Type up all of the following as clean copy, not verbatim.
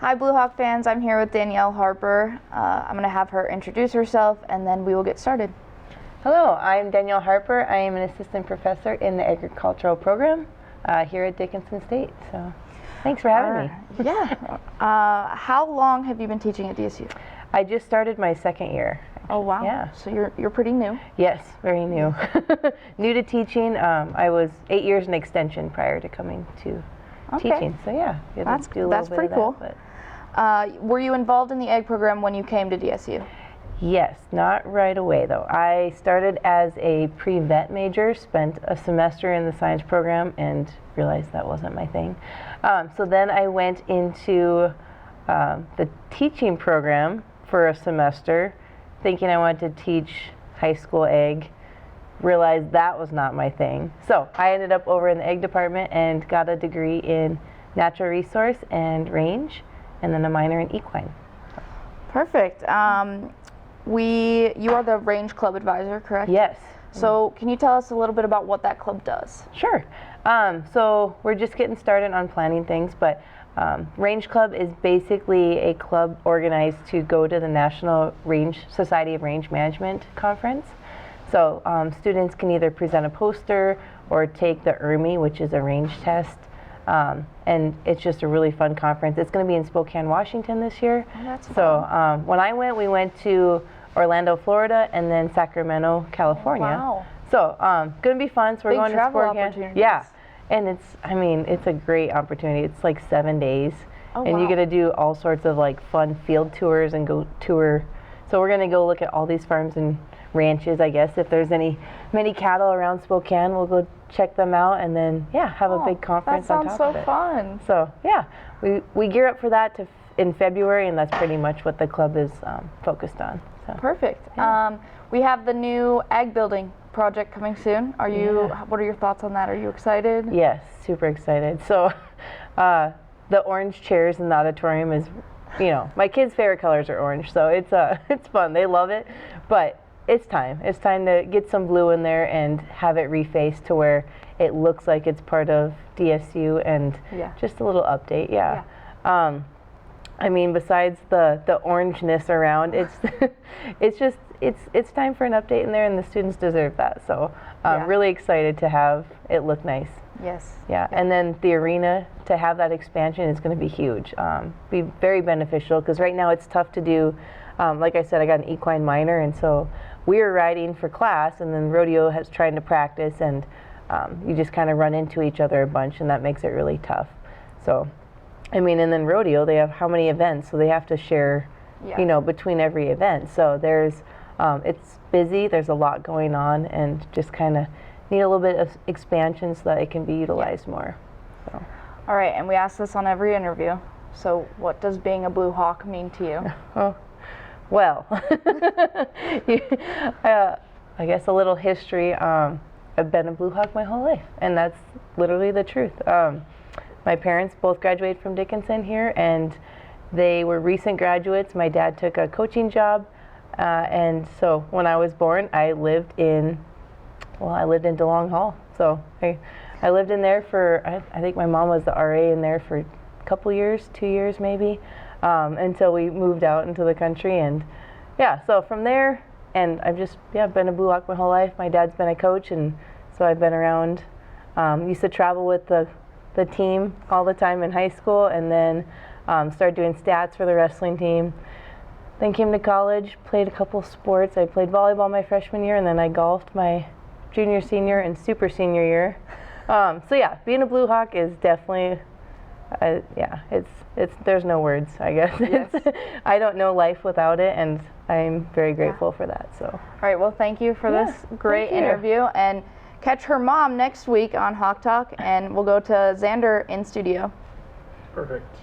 Hi Blue Hawk fans, I'm here with Danielle Harper. I'm going to have her introduce herself and then we will get started. Hello, I'm Danielle Harper. I am an assistant professor in the agricultural program here at Dickinson State. So thanks for having me. Yeah. How long have you been teaching at DSU? I just started my second year. Oh wow. Yeah. So you're pretty new. Yes, very new. New to teaching. I was 8 years in extension prior to coming to teaching. So yeah, that's pretty cool. Were you involved in the Ag program when you came to DSU? Yes, not right away though. I started as a pre-vet major, spent a semester in the science program and realized that wasn't my thing. So then I went into the teaching program for a semester, thinking I wanted to teach high school ag, realized that was not my thing. So I ended up over in the ag department and got a degree in natural resource and range, and then a minor in equine. Perfect. You are the range club advisor, correct? Yes. So can you tell us a little bit about what that club does? Sure. So we're just getting started on planning things, but Range Club is basically a club organized to go to the National Society of Range Management Conference. So students can either present a poster or take the ERMI, which is a range test. And it's just a really fun conference. It's going to be in Spokane, Washington this year. Oh, that's fun. So when I went, we went to Orlando, Florida, and then Sacramento, California. Wow. So going to be fun. So we're Big going to travel Spokane. opportunities. Yeah. And it's a great opportunity. It's like 7 days. Oh, and wow. you get to do all sorts of like fun field tours and go tour. So we're going to go look at all these farms and ranches, I guess. If there's many cattle around Spokane, we'll go check them out and then, yeah, have a big conference on top of it. That sounds so fun. So, yeah, we gear up for that in February, and that's pretty much what the club is focused on. So. Perfect. Yeah. We have the new ag building project coming soon. What are your thoughts on that? Are you excited? Yes, super excited. So the orange chairs in the auditorium is, my kids' favorite colors are orange, so it's fun. They love it, but it's time. It's time to get some blue in there and have it refaced to where it looks like it's part of DSU and just a little update. Yeah. I mean, besides the orangeness around, it's time for an update in there, and the students deserve that. So I'm really excited to have it look nice. Yes. Yeah, and then the arena, to have that expansion is going to be huge. Be very beneficial, because right now it's tough to do. Like I said, I got an equine minor, and so we were riding for class, and then rodeo has trying to practice, and you just kind of run into each other a bunch, and that makes it really tough. So, I mean, and then rodeo, they have how many events, so they have to share, between every event. So it's busy, there's a lot going on, and just kind of need a little bit of expansion so that it can be utilized more. So. All right, and we ask this on every interview. So what does being a Blue Hawk mean to you? Oh, well, I guess a little history. I've been a Blue Hawk my whole life, and that's literally the truth. My parents both graduated from Dickinson here, and they were recent graduates. My dad took a coaching job, and so when I was born, I lived in DeLong Hall. So I lived in there for, I think my mom was the RA in there for a couple years, 2 years maybe, until we moved out into the country. And so from there, and I've just been a Blue Hawk my whole life. My dad's been a coach, and so I've been around. Used to travel with the team all the time in high school, and then started doing stats for the wrestling team. Then came to college, played a couple sports. I played volleyball my freshman year, and then I golfed my junior, senior, and super senior year. Being a Blue Hawk is definitely, it's there's no words, I guess. Yes. I don't know life without it, and I'm very grateful for that. So. All right, well, thank you for this great interview, and catch her mom next week on Hawk Talk, and we'll go to Xander in studio. Perfect.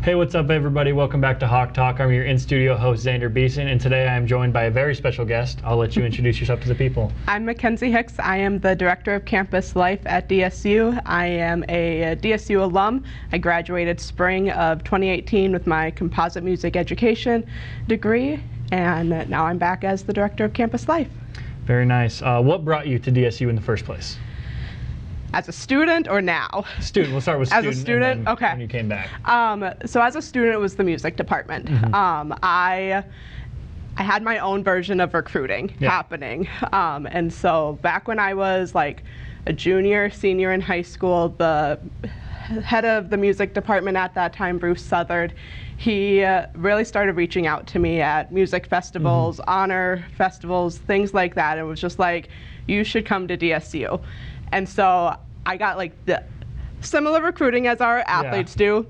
Hey, what's up, everybody? Welcome back to Hawk Talk. I'm your in-studio host, Xander Beeson, and today I am joined by a very special guest. I'll let you introduce yourself to the people. I'm Mackenzie Hicks. I am the Director of Campus Life at DSU. I am a DSU alum. I graduated spring of 2018 with my composite music education degree, and now I'm back as the Director of Campus Life. Very nice. What brought you to DSU in the first place? As a student or now? Student. We'll start with student. As a student? And then okay. When you came back. So as a student, it was the music department. I had my own version of recruiting happening. And so back when I was like a junior, senior in high school, the head of the music department at that time, Bruce Southard, he really started reaching out to me at music festivals, honor festivals, things like that. It was just like, you should come to DSU. And so I got like the similar recruiting as our athletes do,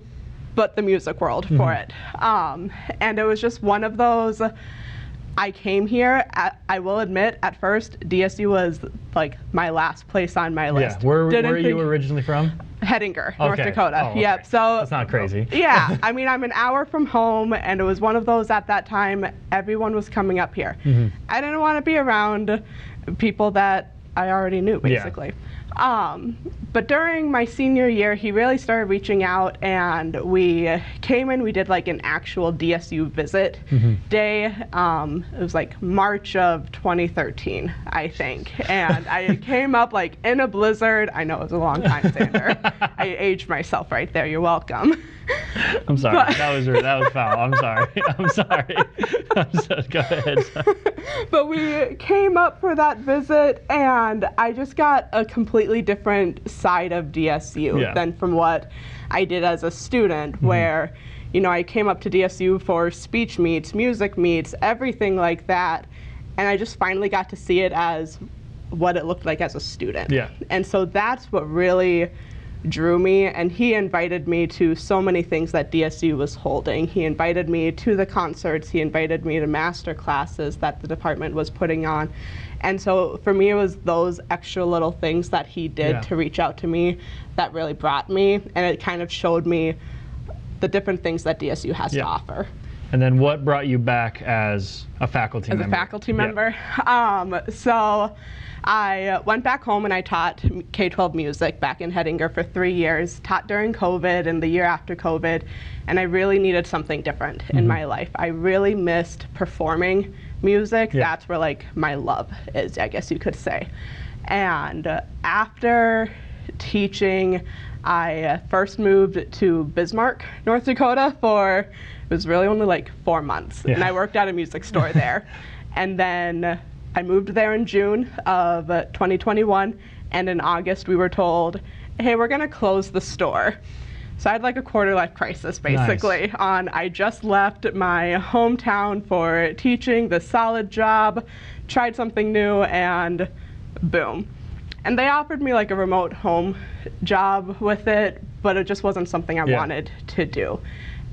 but the music world for it. And it was just one of those, I came here, I will admit, at first, DSU was like my last place on my list. Yeah, where are you originally from? Hettinger, North Dakota. Oh, okay. Yep. So that's not crazy. Yeah, I mean, I'm an hour from home, and it was one of those at that time, everyone was coming up here. I didn't want to be around people that I already knew, basically. But during my senior year, he really started reaching out, and we came in, we did like an actual DSU visit day. It was like March of 2013, I think. And I came up like in a blizzard. I know it was a long time, Xander. I aged myself right there. You're welcome. I'm sorry. That was foul. I'm sorry. I'm sorry. Go ahead. But we came up for that visit, and I just got a completely different side of DSU than from what I did as a student, where, you know, I came up to DSU for speech meets, music meets, everything like that, and I just finally got to see it as what it looked like as a student. And so that's what really drew me, and he invited me to so many things that DSU was holding. He invited me to the concerts, he invited me to master classes that the department was putting on. And so for me, it was those extra little things that he did to reach out to me that really brought me, and it kind of showed me the different things that DSU has to offer. And then what brought you back as a faculty member? As a faculty member? So I went back home and I taught K-12 music back in Hettinger for 3 years, taught during COVID and the year after COVID, and I really needed something different in my life. I really missed performing music. That's where like my love is, I guess you could say. And after teaching, I first moved to Bismarck, North Dakota for, it was really only like 4 months, and I worked at a music store there. And then I moved there in June of 2021, and in August we were told, hey, we're gonna close the store. So I had like a quarter-life crisis, basically, on I just left my hometown for teaching, the solid job, tried something new, and boom. And they offered me like a remote home job with it, but it just wasn't something I wanted to do.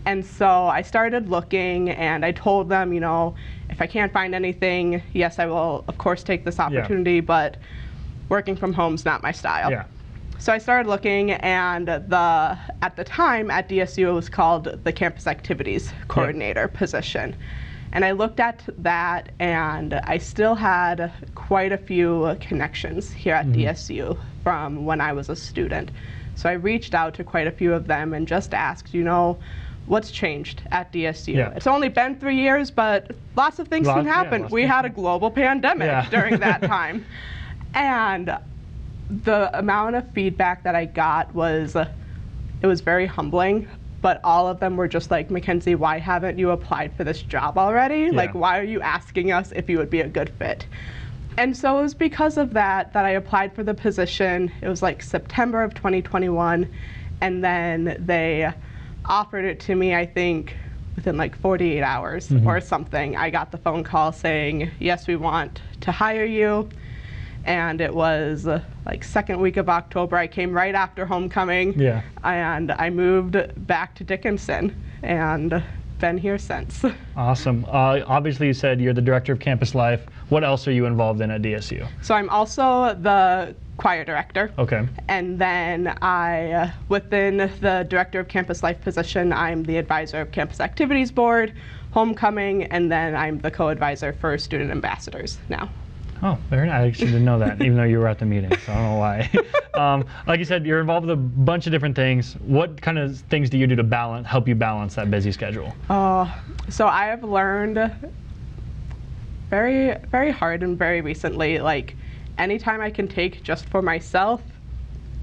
And so I started looking, and I told them, you know, if I can't find anything, yes, I will, of course, take this opportunity, but working from home is not my style. So I started looking, and at the time at DSU, it was called the Campus Activities Coordinator position. And I looked at that, and I still had quite a few connections here at DSU from when I was a student. So I reached out to quite a few of them and just asked, you know, what's changed at DSU? It's only been 3 years, but lots of things can happen. We had a global pandemic during that time. And the amount of feedback that I got was, it was very humbling, but all of them were just like, Mackenzie, why haven't you applied for this job already? Like, why are you asking us if you would be a good fit? And so it was because of that I applied for the position. It was like September of 2021, and then they offered it to me, I think, within like 48 hours or something. I got the phone call saying, yes, we want to hire you. And it was like second week of October. I came right after homecoming, and I moved back to Dickinson and been here since. Awesome. Obviously, you said you're the director of campus life. What else are you involved in at DSU? So I'm also the choir director. Okay. And then within the director of campus life position, I'm the advisor of campus activities board, homecoming, and then I'm the co-advisor for student ambassadors now. Oh, very nice. I actually didn't know that, even though you were at the meeting, so I don't know why. Like you said, you're involved with a bunch of different things. What kind of things do you do to help you balance that busy schedule? So I have learned very, very hard and very recently, like anytime I can take just for myself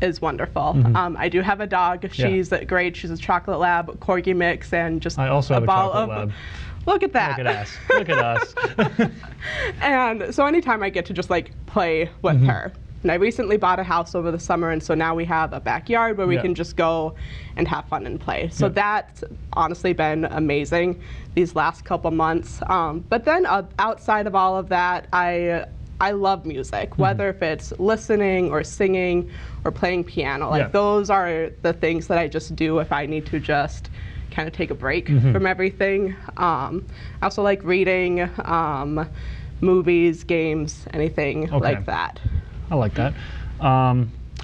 is wonderful. I do have a dog. She's great. She's a chocolate lab, corgi mix, and just I also have a chocolate lab. Look at that. Look at us. Look at us. And so anytime I get to just like play with her. And I recently bought a house over the summer, and so now we have a backyard where we can just go and have fun and play. So that's honestly been amazing these last couple months. But then outside of all of that, I love music, whether if it's listening or singing or playing piano. Like those are the things that I just do if I need to just kind of take a break from everything. I also like reading, movies, games, anything like that. I like that.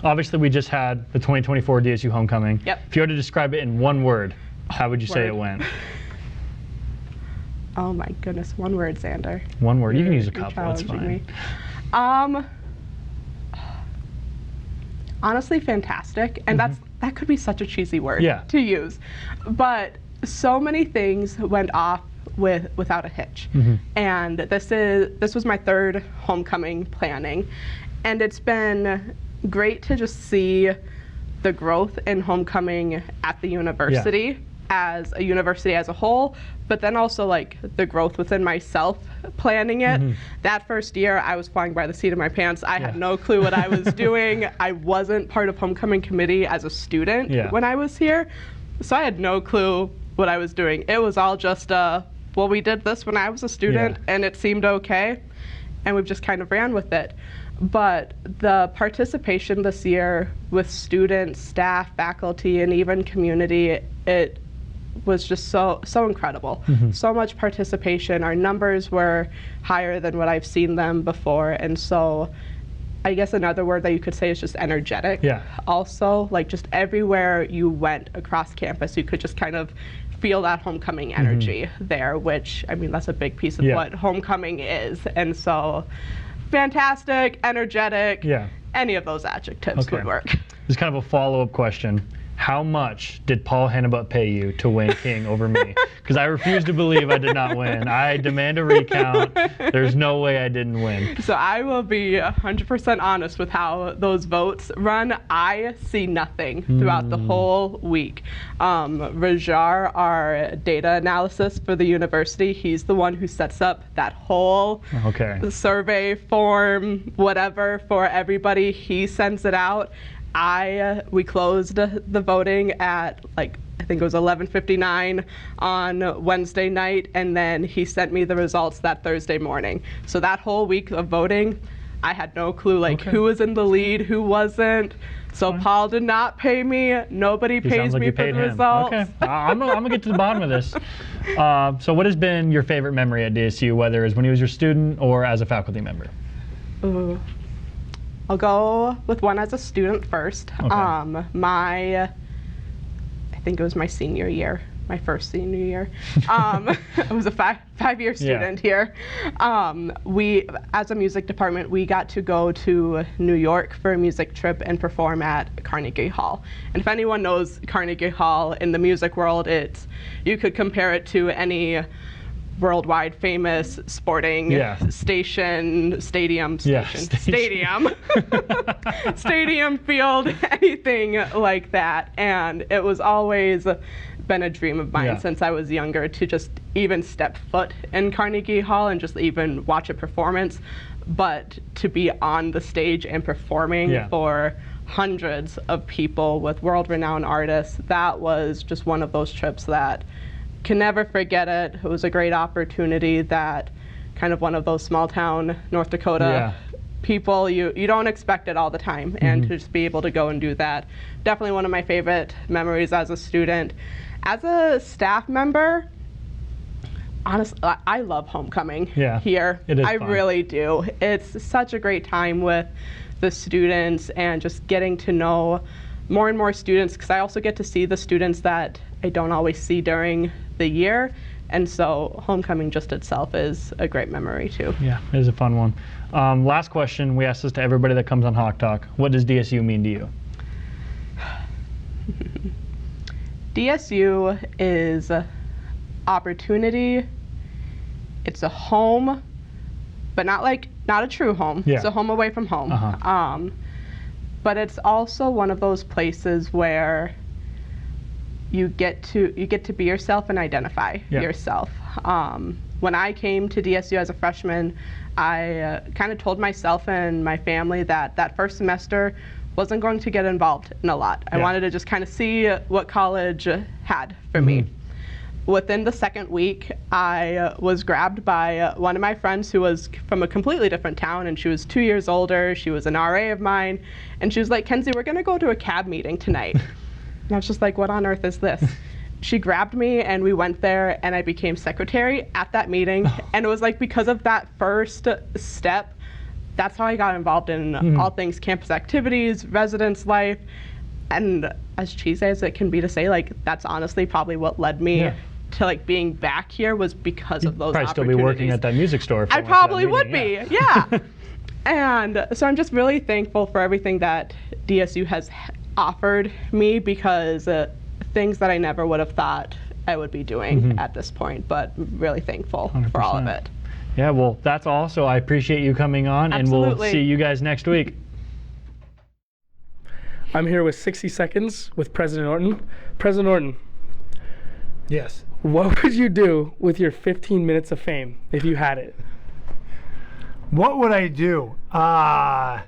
Obviously, we just had the 2024 DSU homecoming. If you were to describe it in one word, how would you say it went? Oh my goodness, one word, Xander. One word. You can use a couple. That's fine. Honestly, fantastic, and that could be such a cheesy word to use, but so many things went off without a hitch. And this was my third homecoming planning, and it's been great to just see the growth in homecoming at the university as a university as a whole, but then also like the growth within myself planning it. That first year I was flying by the seat of my pants. I had no clue what I was doing. I wasn't part of homecoming committee as a student when I was here, so I had no clue what I was doing. It was all just well, we did this when I was a student and it seemed okay, and we've just kind of ran with it. But the participation this year with students, staff, faculty, and even community, it was just so incredible. So much participation. Our numbers were higher than what I've seen them before, and so I guess another word that you could say is just energetic. Also, like just everywhere you went across campus, you could just kind of feel that homecoming energy there, which, I mean, that's a big piece of what homecoming is. And so, fantastic, energetic, any of those adjectives would work. There's kind of a follow-up question. How much did Paul Hannibut pay you to win King over me? Because I refuse to believe I did not win. I demand a recount. There's no way I didn't win. So I will be 100% honest with how those votes run. I see nothing throughout the whole week. Rajar, our data analysis for the university, he's the one who sets up that whole survey form, whatever, for everybody. He sends it out. We closed the voting at like, I think it was 11:59 on Wednesday night, and then he sent me the results that Thursday morning. So that whole week of voting, I had no clue like who was in the lead, who wasn't. So Paul did not pay me. Nobody pays me for the results. Okay, I'm gonna get to the bottom of this. So what has been your favorite memory at DSU, whether it's when you was your student or as a faculty member? I'll go with one as a student first. I think it was my senior year, my first senior year. I was a five-year student here. We, as a music department, we got to go to New York for a music trip and perform at Carnegie Hall. And if anyone knows Carnegie Hall in the music world, you could compare it to any worldwide famous sporting stadium, stadium field, anything like that. And it was always been a dream of mine since I was younger to just even step foot in Carnegie Hall and just even watch a performance. But to be on the stage and performing for hundreds of people with world-renowned artists, that was just one of those trips that can never forget it. It was a great opportunity that kind of one of those small town North Dakota people, you don't expect it all the time, and to just be able to go and do that, definitely one of my favorite memories as a student. As a staff member, honestly, I love homecoming Yeah, here. it is I fun. really do. It's such a great time with the students and just getting to know more and more students, because I also get to see the students that I don't always see during the year. And so homecoming just itself is a great memory too. Yeah, it is a fun one. Last question, we ask this to everybody that comes on Hawk Talk. What does DSU mean to you? DSU is opportunity. It's a home, but not a true home. Yeah. It's a home away from home. Uh-huh. But it's also one of those places where you get to be yourself and identify yourself. When I came to DSU as a freshman, I kind of told myself and my family that first semester wasn't going to get involved in a lot. I wanted to just kind of see what college had for me. Within the second week, I was grabbed by one of my friends who was from a completely different town, and she was 2 years older. She was an RA of mine, and she was like, "Kenzie, we're gonna go to a CAB meeting tonight." And I was just like, what on earth is this? She grabbed me and we went there, and I became secretary at that meeting. And it was like, because of that first step, that's how I got involved in all things campus activities, residence life. And as cheesy as it can be to say, like, that's honestly probably what led me to like being back here, was because of those Probably still opportunities. be working at that music store. If I you went to that probably would meeting, be, yeah. And so I'm just really thankful for everything that DSU has offered me, because things that I never would have thought I would be doing at this point, but really thankful for all of 100%. it. Yeah, well, that's all. So I appreciate you coming on, and we'll Absolutely. see you guys next week. I'm here with 60 Seconds with President Orton. President Orton, Yes. what would you do with your 15 minutes of fame if you had it? What would I do? I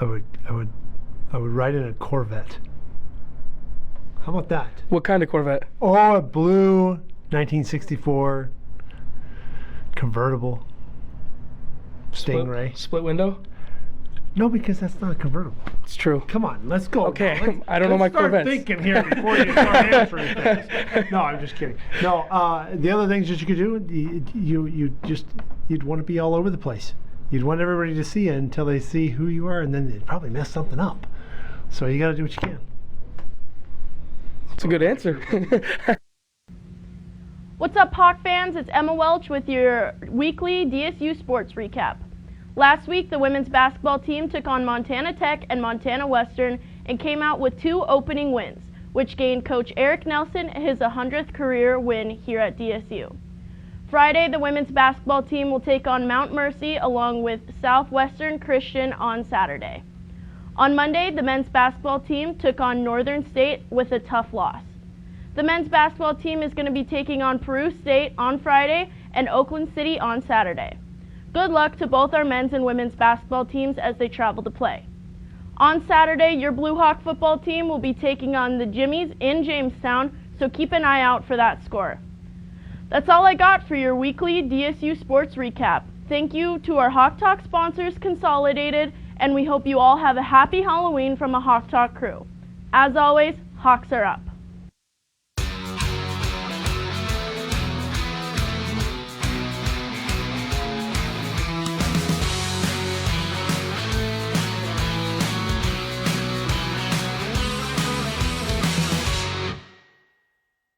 would ride in a Corvette. How about that? What kind of Corvette? Oh, a blue 1964 convertible Stingray. Split window? No, because that's not a convertible. It's true. Come on, let's go. Okay, Now, I don't know my let's start Corvettes. thinking here before you start answering things. No, I'm just kidding. No, the other things that you could do, you'd want to be all over the place. You'd want everybody to see you until they see who you are, and then they'd probably mess something up. So you got to do what you can. It's a good answer. What's up, Hawk fans? It's Emma Welch with your weekly DSU sports recap. Last week, the women's basketball team took on Montana Tech and Montana Western and came out with 2 opening wins, which gained Coach Eric Nelson his 100th career win here at DSU. Friday, the women's basketball team will take on Mount Mercy along with Southwestern Christian on Saturday. On Monday, the men's basketball team took on Northern State with a tough loss. The men's basketball team is going to be taking on Peru State on Friday and Oakland City on Saturday. Good luck to both our men's and women's basketball teams as they travel to play. On Saturday, your Blue Hawk football team will be taking on the Jimmies in Jamestown, so keep an eye out for that score. That's all I got for your weekly DSU sports recap. Thank you to our Hawk Talk sponsors, Consolidated, and we hope you all have a happy Halloween from a Hawk Talk crew. As always, Hawks are up.